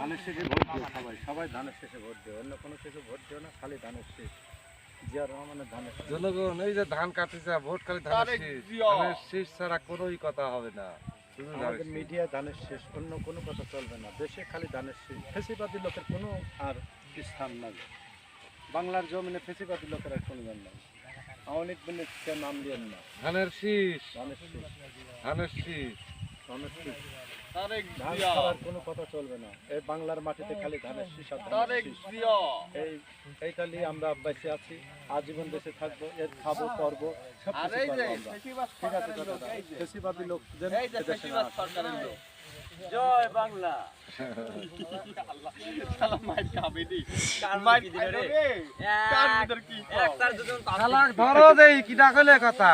ধানের শেষে ভোট দিও সবাই, সবাই ধানের শেষে ভোট দিও, অন্য কোনো কিছু ভোট দিও না, খালি ধানের শেষ। জিয়া রহমানের ধানের শেষ। জনগণ এই যে ধান কাটতেছে ভোট খালি ধানের শেষ, ধানের শেষ ছাড়া কোনোই কথা হবে না। আমাদের মিডিয়া ধানের শেষ, অন্য কোনো কথা চলবে না, দেশে খালি ধানের শেষ। ফেসিবাদী লোকের কোনো আর স্থান নাই বাংলার জমিনে, ফেসিবাদী লোকের আর কোনো জান নাই। অনেক দিনের নাম দিয়েন না, ধানের শীষ, ধানের শেষ, ধানের শীষ। ধানের শেষ। ধান খাওয়ার কোনো কথা চলবে না, এই বাংলার মাটিতে খালি ধানের শীষ আর ধানের শীষ। এইটা নিয়ে আমরা বেঁচে আছি, আজীবন বেঁচে থাকবো, এর খাবো, করবো, সব কিছু করবো আমরা। ঠিক আছে কথাটা? ফেসিবাদী লোক যেন এদেশে না আসে। জয় বাংলা। ধরো দেই কিটা কইলে কথা।